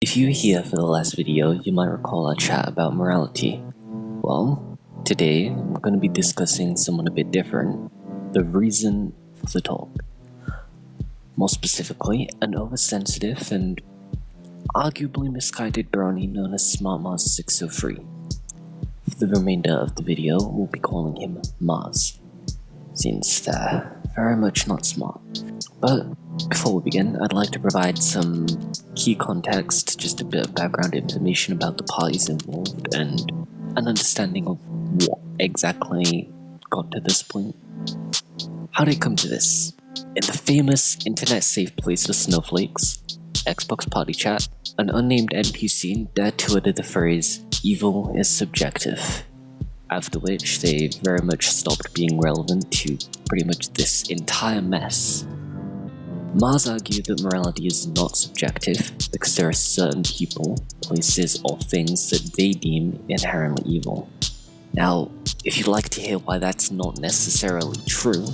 If you were here for the last video, you might recall our chat about morality. Well, today I'm going to be discussing someone a bit different, the reason for the talk. More specifically, an oversensitive and arguably misguided brownie known as SmartMars 603. For the remainder of the video, we'll be calling him Mars, since they're very much not smart. But before we begin, I'd like to provide some key context, just a bit of background information about the parties involved and an understanding of what exactly got to this point. How did it come to this? In the famous internet safe place for snowflakes, Xbox Party Chat, an unnamed NPC dared to utter the phrase, "Evil is subjective," after which they very much stopped being relevant to pretty much this entire mess. Mars argued that morality is not subjective because there are certain people, places, or things that they deem inherently evil. Now, if you'd like to hear why that's not necessarily true,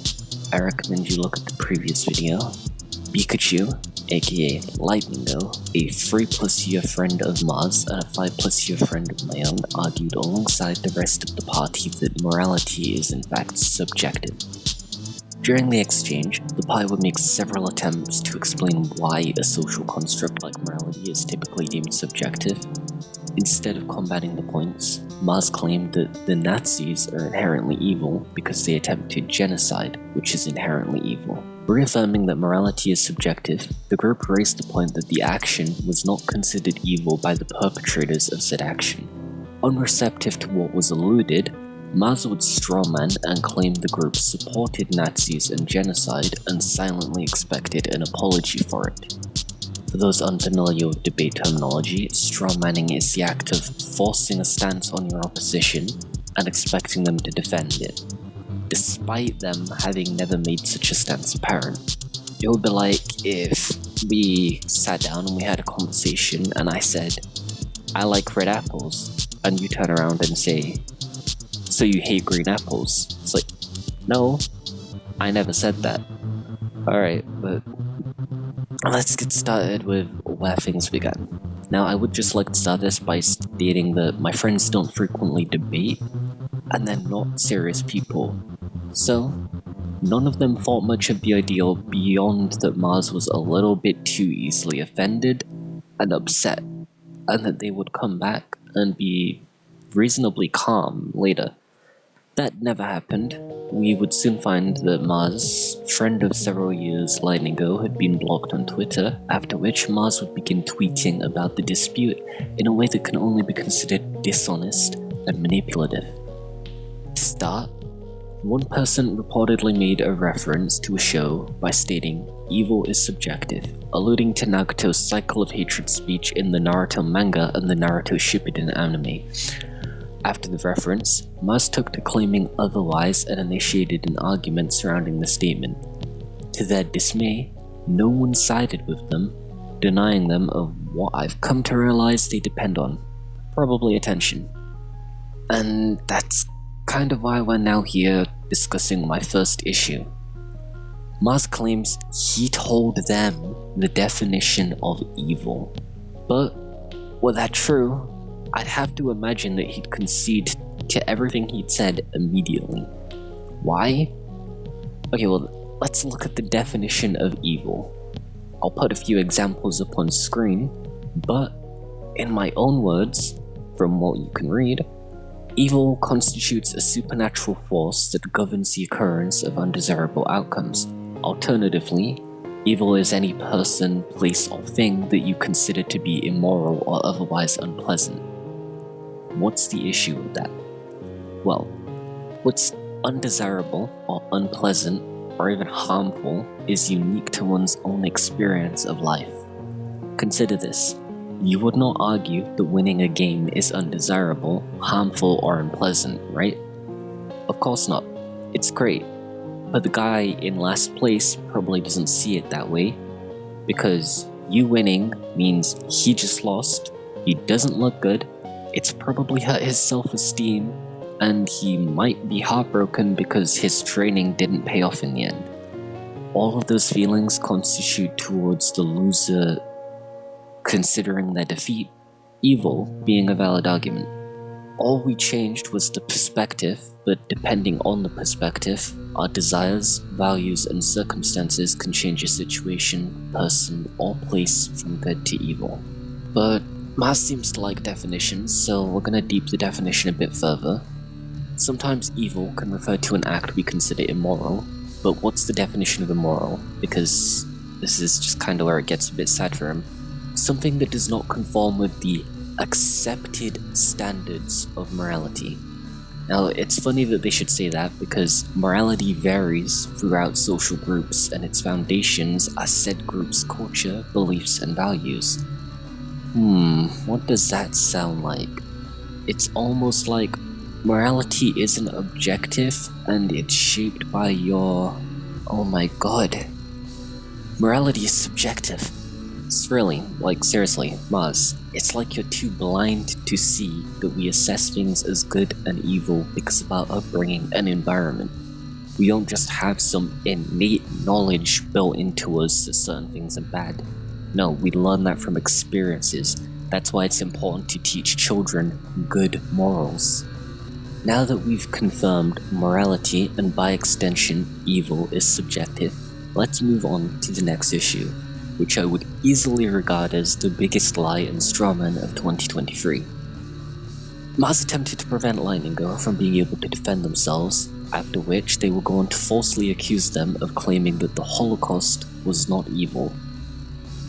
I recommend you look at the previous video. Pikachu, aka Lightningo, a 3+ year friend of Mars and a 5+ year friend of my own, argued alongside the rest of the party that morality is in fact subjective. During the exchange, the party would make several attempts to explain why a social construct like morality is typically deemed subjective. Instead of combating the points, Mars claimed that the Nazis are inherently evil because they attempted genocide, which is inherently evil. Reaffirming that morality is subjective, the group raised the point that the action was not considered evil by the perpetrators of said action. Unreceptive to what was alluded, Mars would strawman and claim the group supported Nazis and genocide and silently expected an apology for it. For those unfamiliar with debate terminology, strawmanning is the act of forcing a stance on your opposition and expecting them to defend it, despite them having never made such a stance apparent. It would be like if we sat down and we had a conversation and I said, "I like red apples," and you turn around and say, "So you hate green apples?" It's like, no, I never said that. Alright, but let's get started with where things began. Now, I would just like to start this by stating that my friends don't frequently debate, and they're not serious people. So, none of them thought much of the idea beyond that Mars was a little bit too easily offended and upset, and that they would come back and be reasonably calm later. That never happened. We would soon find that Mars, friend of several years Lightningo, had been blocked on Twitter, after which Mars would begin tweeting about the dispute in a way that can only be considered dishonest and manipulative. To start, one person reportedly made a reference to a show by stating, "Evil is subjective," alluding to Nagato's cycle of hatred speech in the Naruto manga and the Naruto Shippuden anime. After the reference, Mars took to claiming otherwise and initiated an argument surrounding the statement. To their dismay, no one sided with them, denying them of what I've come to realize they depend on, probably attention. And that's kind of why we're now here discussing my first issue. Mars claims he told them the definition of evil. But, were that true, I'd have to imagine that he'd concede to everything he'd said immediately. Why? Okay, well, let's look at the definition of evil. I'll put a few examples up on screen, but in my own words, from what you can read, evil constitutes a supernatural force that governs the occurrence of undesirable outcomes. Alternatively, evil is any person, place, or thing that you consider to be immoral or otherwise unpleasant. What's the issue with that? Well, what's undesirable or unpleasant or even harmful is unique to one's own experience of life. Consider this. You would not argue that winning a game is undesirable, harmful, or unpleasant, right? Of course not. It's great. But the guy in last place probably doesn't see it that way, because you winning means he just lost, he doesn't look good, it's probably hurt his self-esteem, and he might be heartbroken because his training didn't pay off in the end. All of those feelings constitute towards the loser considering their defeat, evil being a valid argument. All we changed was the perspective, but depending on the perspective, our desires, values, and circumstances can change a situation, person, or place from good to evil. But Mars seems to like definitions, so we're gonna deep the definition a bit further. Sometimes evil can refer to an act we consider immoral, but what's the definition of immoral? Because this is just kinda where it gets a bit sad for him. Something that does not conform with the accepted standards of morality. Now, it's funny that they should say that because morality varies throughout social groups and its foundations are said group's culture, beliefs, and values. What does that sound like? It's almost like morality isn't objective and it's shaped by your... Oh my god. Morality is subjective. It's really, like seriously, Mars, it's like you're too blind to see that we assess things as good and evil because of our upbringing and environment. We don't just have some innate knowledge built into us that certain things are bad. No, we learn that from experiences. That's why it's important to teach children good morals. Now that we've confirmed morality and by extension evil is subjective, let's move on to the next issue, which I would easily regard as the biggest lie and strawman of 2023. Mars attempted to prevent Lightning Girl from being able to defend themselves, after which they will go on to falsely accuse them of claiming that the Holocaust was not evil.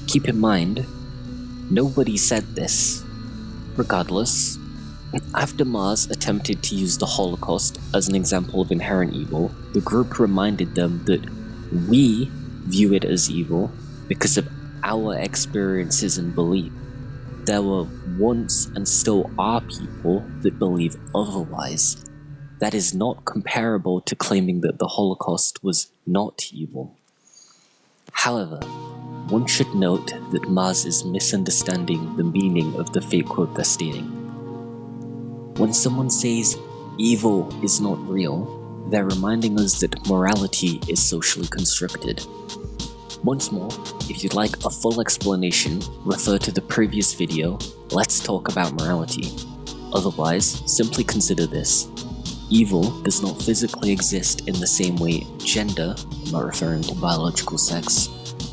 Keep in mind, nobody said this. Regardless, after Mars attempted to use the Holocaust as an example of inherent evil, the group reminded them that we view it as evil because of our experiences and belief. There were once and still are people that believe otherwise. That is not comparable to claiming that the Holocaust was not evil. However, one should note that Mars is misunderstanding the meaning of the fake quote they're stating. When someone says evil is not real, they're reminding us that morality is socially constructed. Once more, if you'd like a full explanation, refer to the previous video, Let's Talk About Morality. Otherwise, simply consider this. Evil does not physically exist in the same way gender, I'm not referring to biological sex,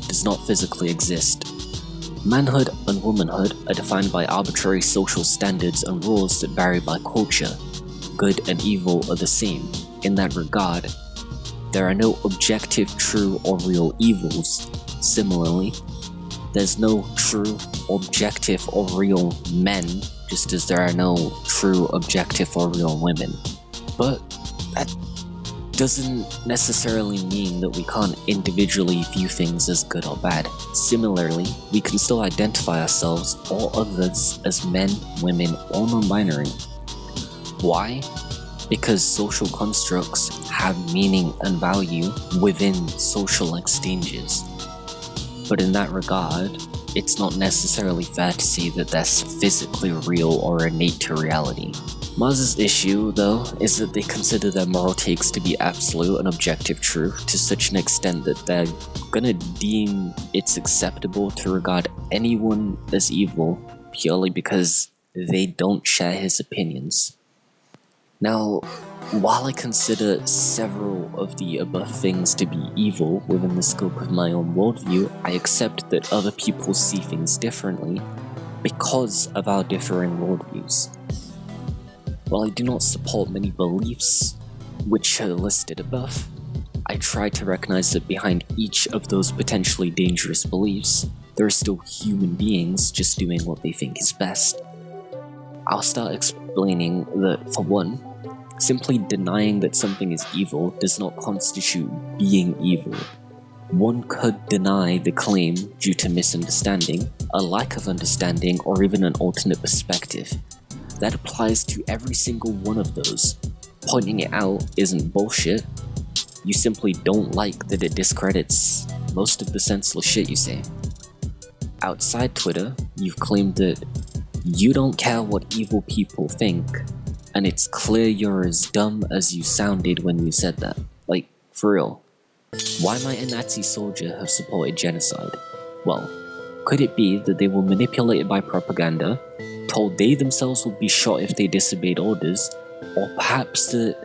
does not physically exist. Manhood and womanhood are defined by arbitrary social standards and rules that vary by culture. Good and evil are the same. In that regard, there are no objective, true, or real evils. Similarly, there's no true, objective, or real men, just as there are no true, objective, or real women. But that doesn't necessarily mean that we can't individually view things as good or bad. Similarly, we can still identify ourselves or others as men, women, or non-binary. Why? Because social constructs have meaning and value within social exchanges. But in that regard, it's not necessarily fair to say that that's physically real or innate to reality. Mars's issue, though, is that they consider their moral takes to be absolute and objective truth to such an extent that they're gonna deem it's acceptable to regard anyone as evil purely because they don't share his opinions. Now, while I consider several of the above things to be evil within the scope of my own worldview, I accept that other people see things differently because of our differing worldviews. While I do not support many beliefs which are listed above, I try to recognize that behind each of those potentially dangerous beliefs, there are still human beings just doing what they think is best. I'll start explaining that, for one, simply denying that something is evil does not constitute being evil. One could deny the claim due to misunderstanding, a lack of understanding, or even an alternate perspective. That applies to every single one of those. Pointing it out isn't bullshit. You simply don't like that it discredits most of the senseless shit you say. Outside Twitter, you've claimed that you don't care what evil people think, and it's clear you're as dumb as you sounded when you said that. Like, for real. Why might a Nazi soldier have supported genocide? Well, Could it be that they were manipulated by propaganda, told they themselves would be shot if they disobeyed orders, or perhaps that,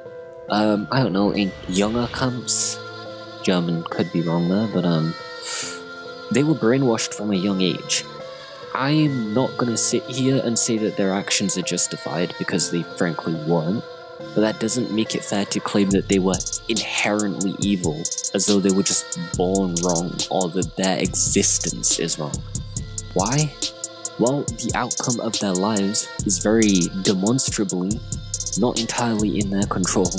I don't know, in younger camps? German could be wrong there, but they were brainwashed from a young age. I'm not gonna sit here and say that their actions are justified, because they frankly weren't, but that doesn't make it fair to claim that they were inherently evil, as though they were just born wrong, or that their existence is wrong. Why? Well, the outcome of their lives is very demonstrably not entirely in their control.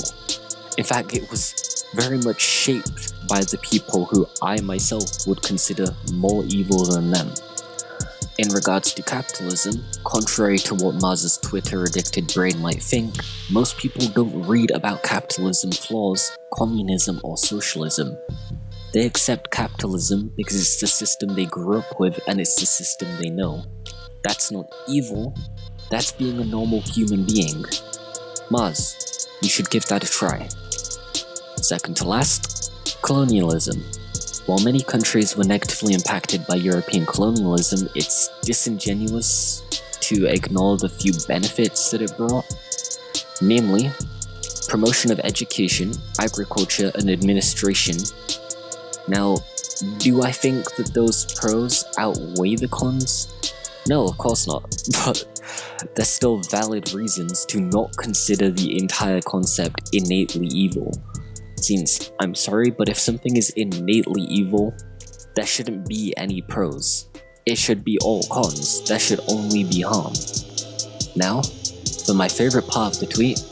In fact, it was very much shaped by the people who I myself would consider more evil than them. In regards to capitalism, contrary to what Mars's Twitter-addicted brain might think, most people don't read about capitalism flaws, communism, or socialism. They accept capitalism because it's the system they grew up with and it's the system they know. That's not evil, that's being a normal human being. Mars, you should give that a try. Second to last, colonialism. While many countries were negatively impacted by European colonialism, it's disingenuous to ignore the few benefits that it brought. Namely, promotion of education, agriculture, and administration. Now, do I think that those pros outweigh the cons? No, of course not, but there's still valid reasons to not consider the entire concept innately evil. Since, I'm sorry, but if something is innately evil, there shouldn't be any pros. It should be all cons. There should only be harm. Now, for my favorite part of the tweet,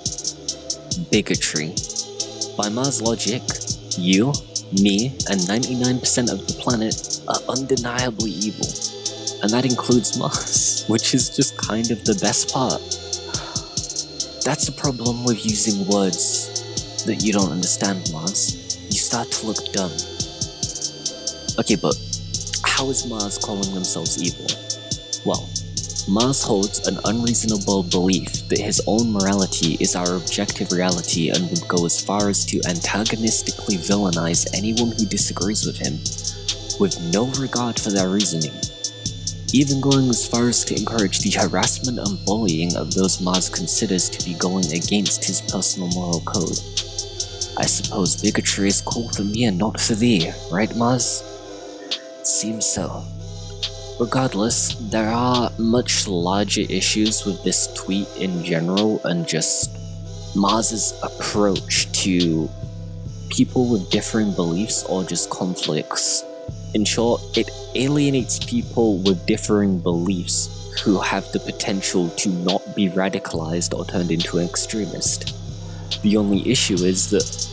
bigotry. By Mars logic, you, me, and 99% of the planet are undeniably evil. And that includes Mars, which is just kind of the best part. That's the problem with using words that you don't understand, Mars. You start to look dumb. Okay, but how is Mars calling themselves evil? Well, Mars holds an unreasonable belief that his own morality is our objective reality and would go as far as to antagonistically villainize anyone who disagrees with him, with no regard for their reasoning. Even going as far as to encourage the harassment and bullying of those Mars considers to be going against his personal moral code. I suppose bigotry is cool for me and not for thee, right, Mars? Seems so. Regardless, there are much larger issues with this tweet in general and just Mars's approach to people with differing beliefs or just conflicts. In short, it alienates people with differing beliefs who have the potential to not be radicalized or turned into an extremist. The only issue is that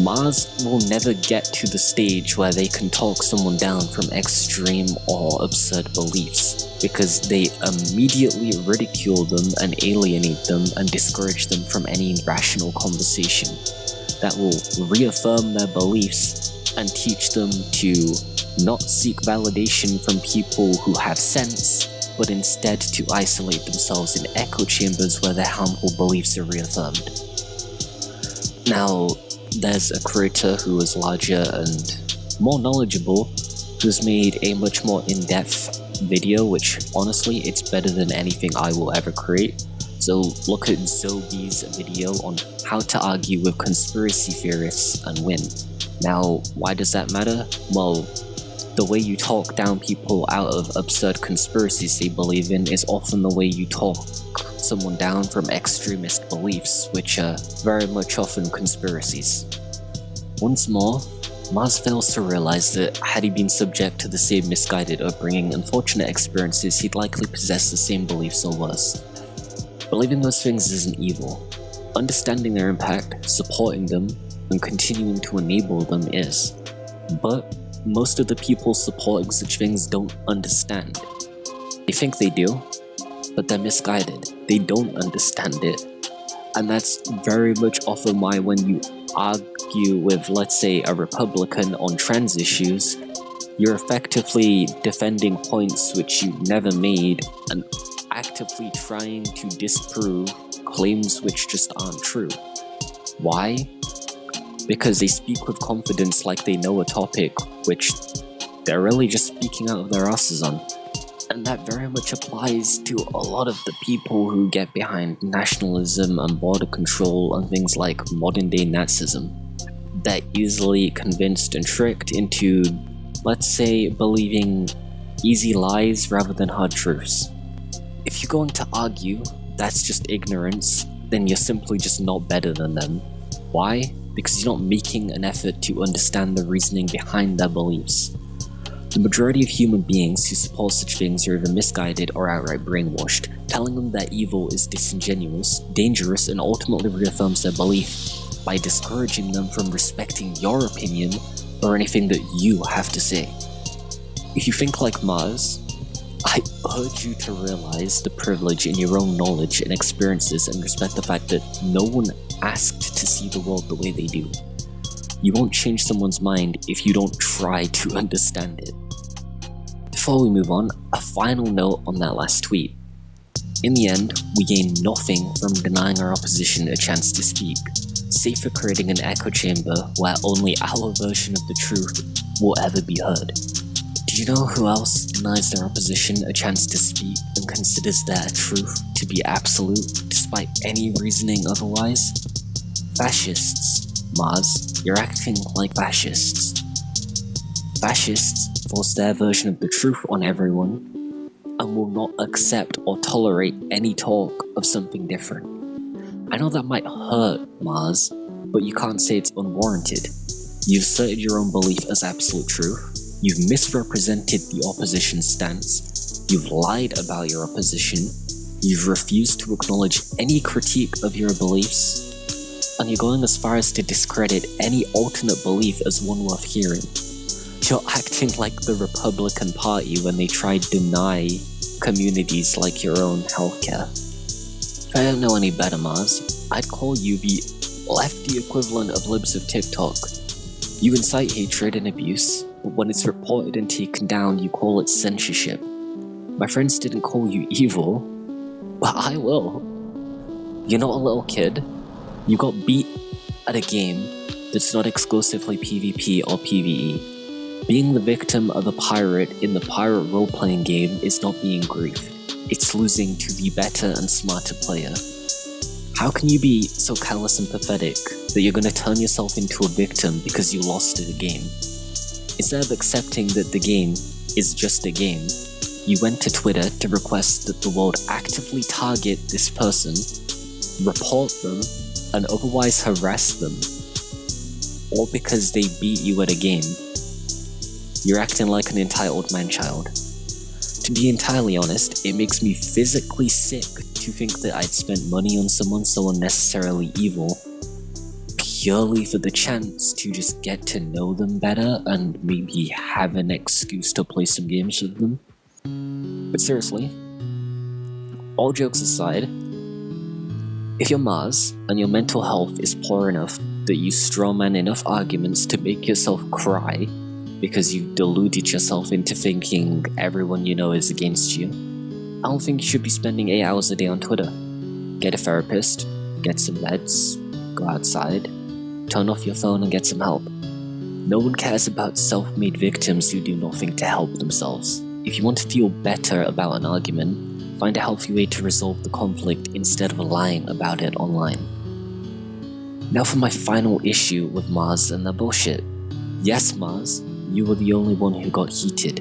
Mars will never get to the stage where they can talk someone down from extreme or absurd beliefs, because they immediately ridicule them and alienate them and discourage them from any rational conversation that will reaffirm their beliefs and teach them to not seek validation from people who have sense, but instead to isolate themselves in echo chambers where their harmful beliefs are reaffirmed. Now, there's a creator who is larger and more knowledgeable, who's made a much more in-depth video, which honestly, it's better than anything I will ever create. So look at Zobi's video on how to argue with conspiracy theorists and win. Now, why does that matter? Well, the way you talk down people out of absurd conspiracies they believe in is often the way you talk someone down from extremist beliefs, which are very much often conspiracies. Once more, Mars fails to realize that had he been subject to the same misguided upbringing and fortunate experiences, he'd likely possess the same beliefs or worse. Believing those things isn't evil. Understanding their impact, supporting them, and continuing to enable them is. But most of the people supporting such things don't understand. They think they do, but they're misguided. They don't understand it. And that's very much often why when you argue with, let's say, a Republican on trans issues, you're effectively defending points which you never made and actively trying to disprove claims which just aren't true. Why? Because they speak with confidence like they know a topic which they're really just speaking out of their asses on. And that very much applies to a lot of the people who get behind nationalism and border control and things like modern day Nazism. They're easily convinced and tricked into, let's say, believing easy lies rather than hard truths. If you're going to argue that's just ignorance, then you're simply just not better than them. Why? Because you're not making an effort to understand the reasoning behind their beliefs. The majority of human beings who support such things are either misguided or outright brainwashed. Telling them that evil is disingenuous, dangerous, and ultimately reaffirms their belief by discouraging them from respecting your opinion or anything that you have to say. If you think like Mars, I urge you to realize the privilege in your own knowledge and experiences and respect the fact that no one asked to see the world the way they do. You won't change someone's mind if you don't try to understand it. Before we move on, a final note on that last tweet. In the end, we gain nothing from denying our opposition a chance to speak, save for creating an echo chamber where only our version of the truth will ever be heard. Do you know who else denies their opposition a chance to speak and considers their truth to be absolute despite any reasoning otherwise? Fascists. Mars, you're acting like fascists. Fascists force their version of the truth on everyone and will not accept or tolerate any talk of something different. I know that might hurt, Mars, but you can't say it's unwarranted. You've asserted your own belief as absolute truth, you've misrepresented the opposition's stance, you've lied about your opposition, you've refused to acknowledge any critique of your beliefs, and you're going as far as to discredit any alternate belief as one worth hearing. You're acting like the Republican Party when they try to deny communities like your own healthcare. If I don't know any better, Mars, I'd call you the lefty equivalent of libs of TikTok. You incite hatred and abuse, but when it's reported and taken down, you call it censorship. My friends didn't call you evil, but I will. You're not a little kid. You got beat at a game that's not exclusively PvP or PvE. Being the victim of a pirate in the pirate role-playing game is not being griefed. It's losing to the better and smarter player. How can you be so callous and pathetic that you're gonna turn yourself into a victim because you lost at a game? Instead of accepting that the game is just a game, you went to Twitter to request that the world actively target this person, report them, and otherwise harass them, all because they beat you at a game. You're acting like an entitled man-child. To be entirely honest, it makes me physically sick to think that I'd spent money on someone so unnecessarily evil purely for the chance to just get to know them better and maybe have an excuse to play some games with them. But seriously, all jokes aside, if you're Mars and your mental health is poor enough that you strawman enough arguments to make yourself cry because you've deluded yourself into thinking everyone you know is against you, I don't think you should be spending 8 hours a day on Twitter. Get a therapist, get some meds, go outside, turn off your phone and get some help. No one cares about self-made victims who do nothing to help themselves. If you want to feel better about an argument, find a healthy way to resolve the conflict instead of lying about it online. Now for my final issue with Mars and their bullshit. Yes, Mars, you were the only one who got heated.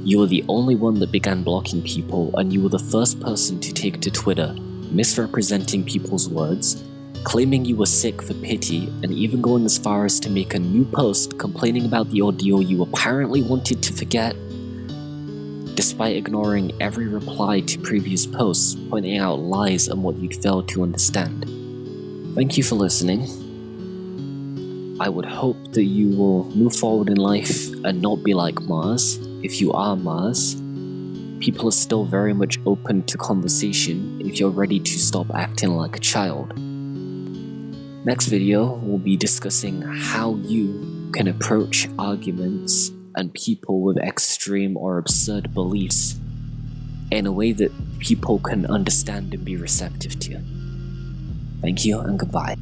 You were the only one that began blocking people, and you were the first person to take to Twitter, misrepresenting people's words, claiming you were sick for pity, and even going as far as to make a new post complaining about the ordeal you apparently wanted to forget, despite ignoring every reply to previous posts pointing out lies and what you'd failed to understand. Thank you for listening. I would hope that you will move forward in life and not be like Mars. If you are Mars, people are still very much open to conversation if you're ready to stop acting like a child. Next video, we'll be discussing how you can approach arguments and people with extreme or absurd beliefs in a way that people can understand and be receptive to. Thank you and goodbye.